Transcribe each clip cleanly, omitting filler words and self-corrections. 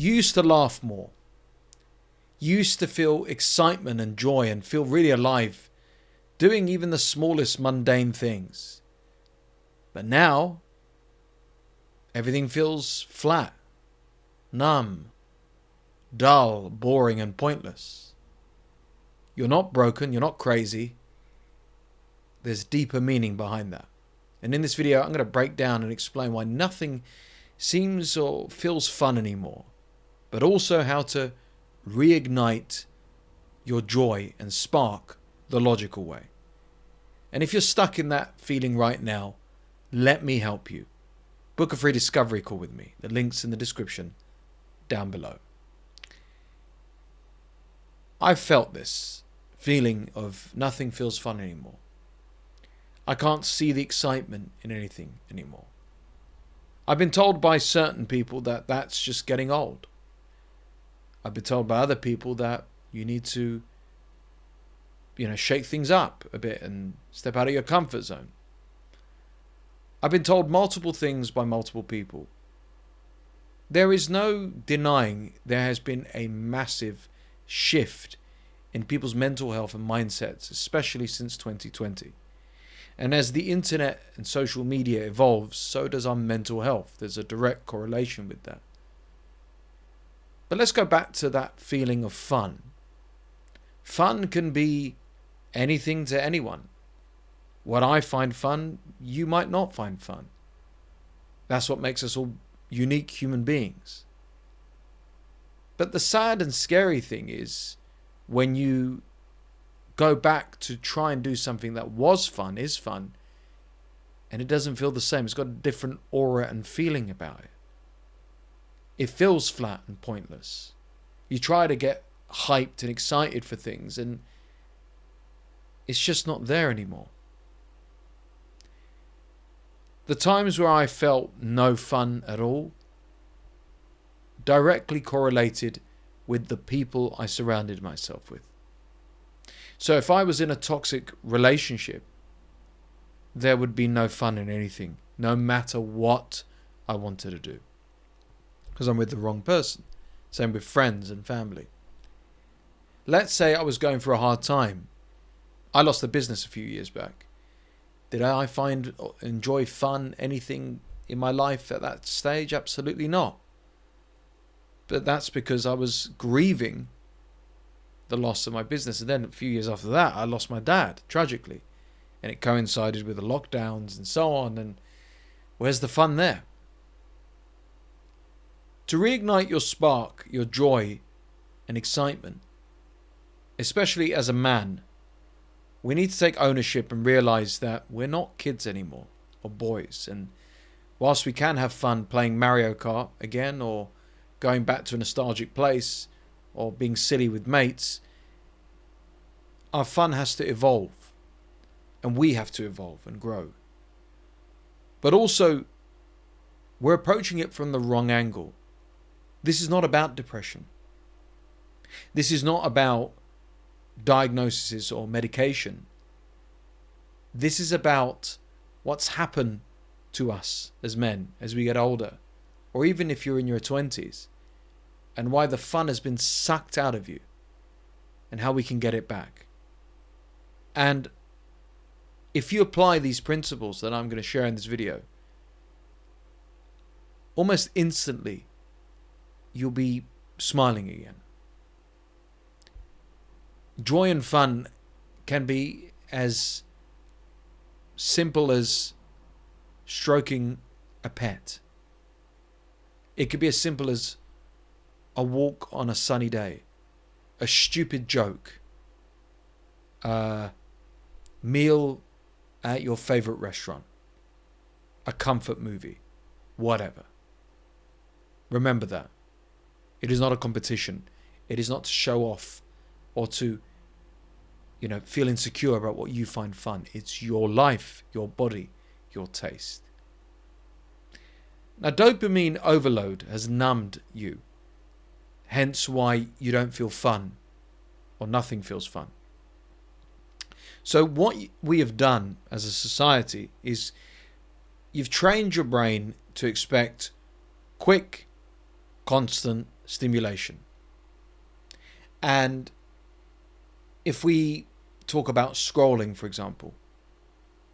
You used to laugh more. You used to feel excitement and joy and feel really alive, doing even the smallest mundane things. But now, everything feels flat, numb, dull, boring and pointless. You're not broken, you're not crazy. There's deeper meaning behind that. And in this video, I'm going to break down and explain why nothing seems or feels fun anymore, but also how to reignite your joy and spark the logical way. And if you're stuck in that feeling right now, let me help you. Book a free discovery call with me. The link's in the description down below. I've felt this feeling of nothing feels fun anymore. I can't see the excitement in anything anymore. I've been told by certain people that that's just getting old. I've been told by other people that you need to, shake things up a bit and step out of your comfort zone. I've been told multiple things by multiple people. There is no denying there has been a massive shift in people's mental health and mindsets, especially since 2020. And as the internet and social media evolves, so does our mental health. There's a direct correlation with that. But let's go back to that feeling of fun. Fun can be anything to anyone. What I find fun, you might not find fun. That's what makes us all unique human beings. But the sad and scary thing is when you go back to try and do something that was fun, is fun, and it doesn't feel the same. It's got a different aura and feeling about it. It feels flat and pointless. You try to get hyped and excited for things, and it's just not there anymore. The times where I felt no fun at all directly correlated with the people I surrounded myself with. So if I was in a toxic relationship, there would be no fun in anything, no matter what I wanted to do, because I'm with the wrong person. Same with friends and family. Let's say I was going through a hard time. I lost a business a few years back. Did I enjoy fun, anything in my life at that stage? Absolutely not. But that's because I was grieving the loss of my business. And then a few years after that, I lost my dad, tragically. And it coincided with the lockdowns and so on. And where's the fun there? To reignite your spark, your joy and excitement, especially as a man, we need to take ownership and realize that we're not kids anymore, or boys. And whilst we can have fun playing Mario Kart again, or going back to a nostalgic place, or being silly with mates, our fun has to evolve. And we have to evolve and grow. But also, we're approaching it from the wrong angle. This is not about depression. This is not about diagnoses or medication. This is about what's happened to us as men as we get older, or even if you're in your 20s, and why the fun has been sucked out of you and how we can get it back. And if you apply these principles that I'm going to share in this video, almost instantly you'll be smiling again. Joy and fun can be as simple as stroking a pet. It could be as simple as a walk on a sunny day, a stupid joke, a meal at your favorite restaurant, a comfort movie, whatever. Remember that. It is not a competition. It is not to show off or to feel insecure about what you find fun. It's your life, your body, your taste. Now, dopamine overload has numbed you, hence why you don't feel fun or nothing feels fun. So what we have done as a society is you've trained your brain to expect quick, constant stimulation. And if we talk about scrolling, for example,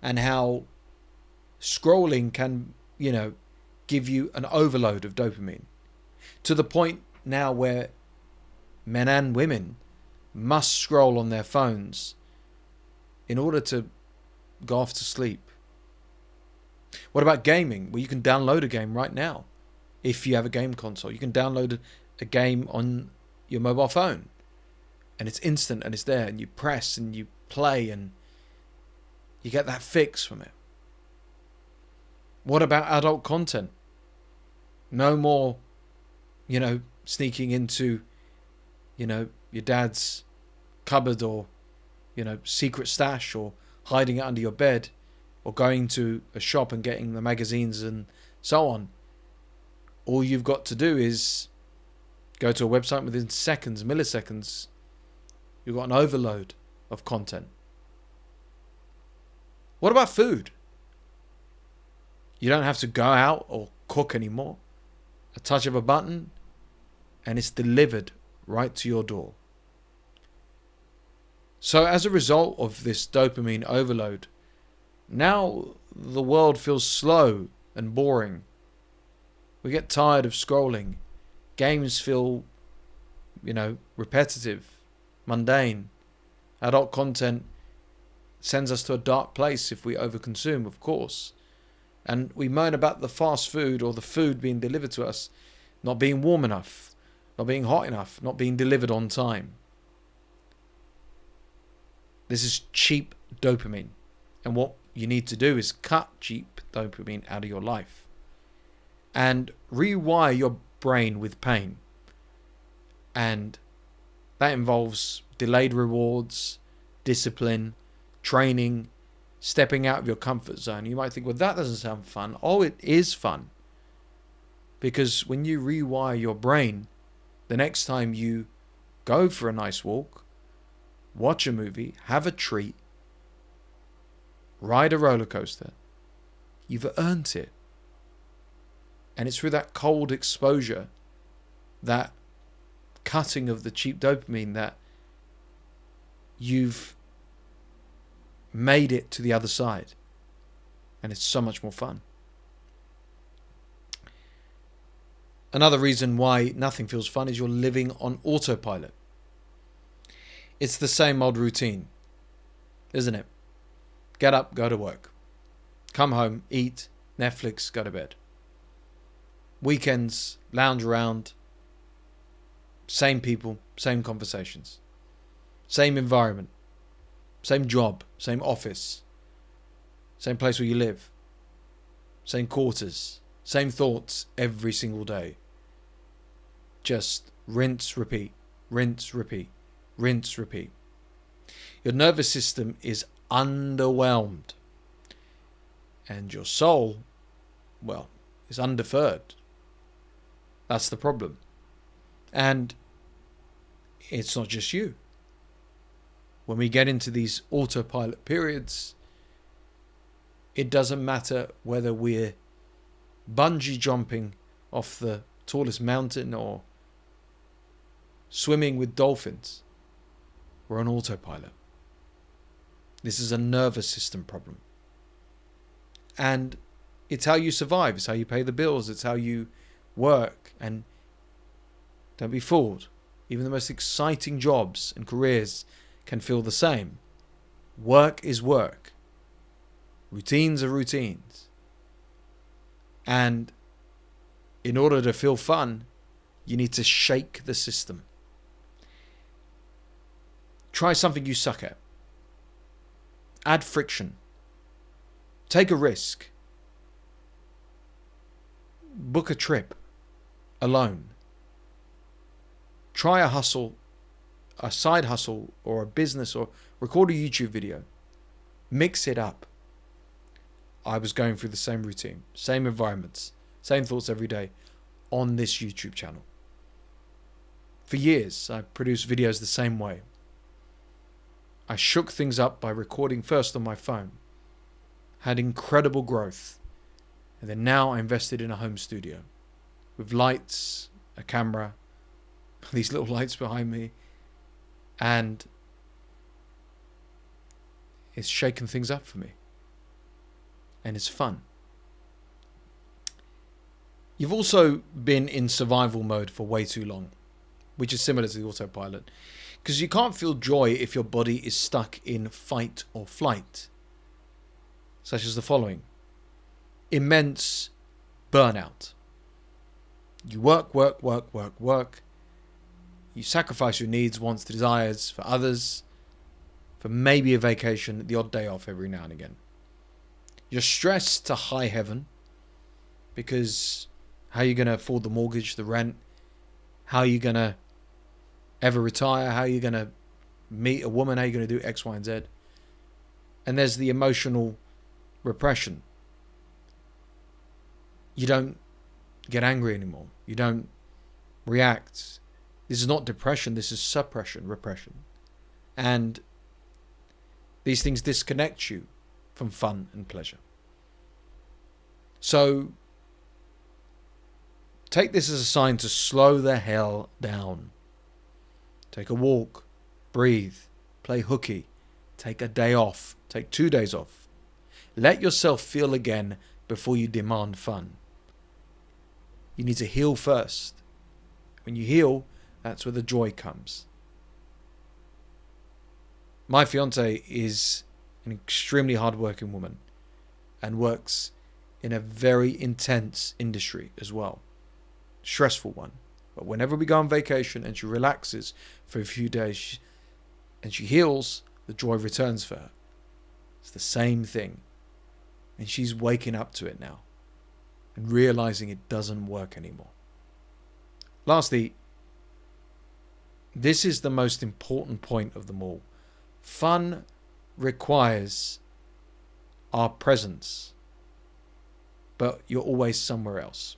and how scrolling can, give you an overload of dopamine, to the point now where men and women must scroll on their phones in order to go off to sleep. What about gaming? Well, you can download a game right now. If you have a game console, you can download a game on your mobile phone, and it's instant and it's there, and you press and you play and you get that fix from it. What about adult content? No more, sneaking into, your dad's cupboard or, secret stash, or hiding it under your bed, or going to a shop and getting the magazines and so on. All you've got to do is go to a website within seconds, milliseconds. You've got an overload of content. What about food? You don't have to go out or cook anymore. A touch of a button and it's delivered right to your door. So as a result of this dopamine overload, now the world feels slow and boring. We get tired of scrolling. Games feel, repetitive, mundane. Adult content sends us to a dark place if we overconsume, of course. And we moan about the fast food or the food being delivered to us not being warm enough, not being hot enough, not being delivered on time. This is cheap dopamine. And what you need to do is cut cheap dopamine out of your life and rewire your brain with pain. And that involves delayed rewards, discipline, training, stepping out of your comfort zone. You might think, well, that doesn't sound fun. Oh, it is fun. Because when you rewire your brain, the next time you go for a nice walk, watch a movie, have a treat, ride a roller coaster, you've earned it. And it's through that cold exposure, that cutting of the cheap dopamine, that you've made it to the other side. And it's so much more fun. Another reason why nothing feels fun is you're living on autopilot. It's the same old routine, isn't it? Get up, go to work. Come home, eat, Netflix, go to bed. Weekends, lounge around. Same people, same conversations. Same environment. Same job, same office. Same place where you live. Same quarters. Same thoughts every single day. Just rinse, repeat, rinse, repeat, rinse, repeat. Your nervous system is underwhelmed. And your soul, is undeferred. That's the problem. And it's not just you. When we get into these autopilot periods, it doesn't matter whether we're bungee jumping off the tallest mountain or swimming with dolphins. We're on autopilot. This is a nervous system problem. And it's how you survive. It's how you pay the bills. It's how you work. And don't be fooled. Even the most exciting jobs and careers can feel the same. Work is work. Routines are routines. And in order to feel fun, you need to shake the system. Try something you suck at. Add friction. Take a risk. Book a trip alone. Try a hustle, a side hustle or a business, or record a YouTube video. Mix it up. I was going through the same routine, same environments, same thoughts every day on this YouTube channel. For years, I produced videos the same way. I shook things up by recording first on my phone, had incredible growth, and then now I invested in a home studio with lights, a camera, these little lights behind me, and it's shaken things up for me. And it's fun. You've also been in survival mode for way too long, which is similar to the autopilot, because you can't feel joy if your body is stuck in fight or flight, such as the following: immense burnout. You work. You sacrifice your needs, wants, desires for others, for maybe a vacation, the odd day off every now and again. You're stressed to high heaven because how are you going to afford the mortgage, the rent? How are you going to ever retire? How are you going to meet a woman? How are you going to do X, Y, and Z? And there's the emotional repression. You don't get angry anymore. You don't react. This is not depression. This is suppression, repression. And these things disconnect you from fun and pleasure. So take this as a sign to slow the hell down. Take a walk, breathe, play hooky, take a day off, take 2 days off. Let yourself feel again before you demand fun. You need to heal first. When you heal, that's where the joy comes. My fiance is an extremely hardworking woman and works in a very intense industry as well. Stressful one. But whenever we go on vacation and she relaxes for a few days and she heals, the joy returns for her. It's the same thing. And she's waking up to it now and realizing it doesn't work anymore. Lastly, this is the most important point of them all. Fun requires our presence, but you're always somewhere else.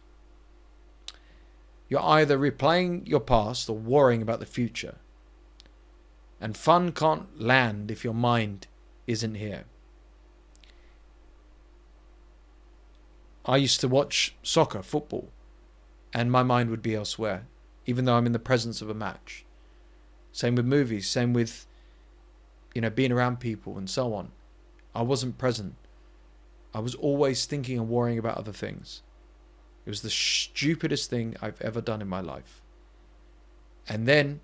You're either replaying your past or worrying about the future. And fun can't land if your mind isn't here. I used to watch soccer, football, and my mind would be elsewhere, even though I'm in the presence of a match. Same with movies, same with, being around people and so on. I wasn't present. I was always thinking and worrying about other things. It was the stupidest thing I've ever done in my life. And then,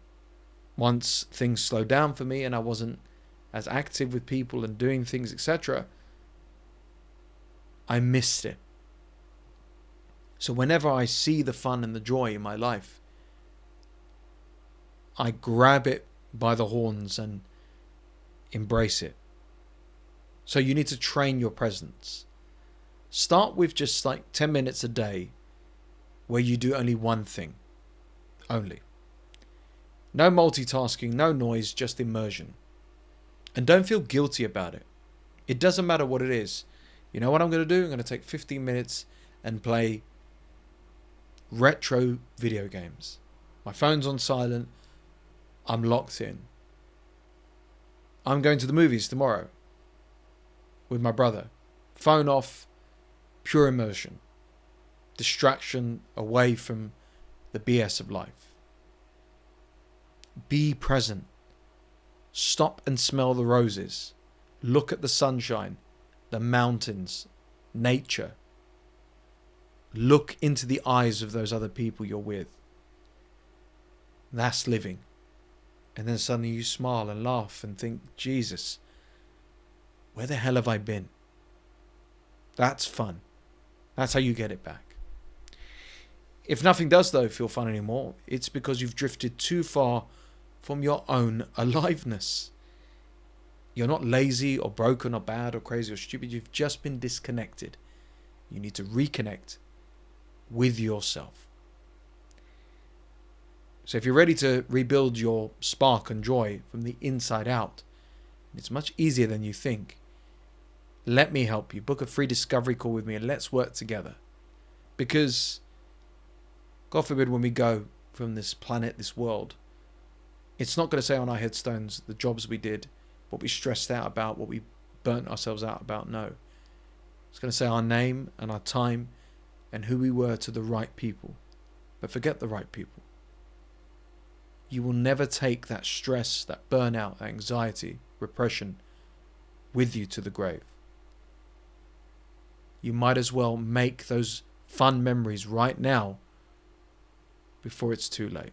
once things slowed down for me and I wasn't as active with people and doing things, etc., I missed it. So whenever I see the fun and the joy in my life, I grab it by the horns and embrace it. So you need to train your presence. Start with just like 10 minutes a day where you do only one thing. Only. No multitasking, no noise, just immersion. And don't feel guilty about it. It doesn't matter what it is. You know what I'm going to do? I'm going to take 15 minutes and play retro video games. My phone's on silent. I'm locked in. I'm going to the movies tomorrow with my brother. Phone off, pure immersion. Distraction away from the BS of life. Be present. Stop and smell the roses. Look at the sunshine, the mountains, nature. Look into the eyes of those other people you're with. That's living. And then suddenly you smile and laugh and think, Jesus, where the hell have I been? That's fun. That's how you get it back. If nothing does, though, feel fun anymore, it's because you've drifted too far from your own aliveness. You're not lazy or broken or bad or crazy or stupid. You've just been disconnected. You need to reconnect with yourself. So if you're ready to rebuild your spark and joy from the inside out, it's much easier than you think. Let me help you. Book a free discovery call with me and let's work together. Because, God forbid, when we go from this planet, this world, it's not going to say on our headstones the jobs we did, what we stressed out about, what we burnt ourselves out about. No. It's going to say our name and our time and who we were to the right people. but forget the right people. You will never take that stress, that burnout, that anxiety, repression with you to the grave. You might as well make those fun memories right now before it's too late.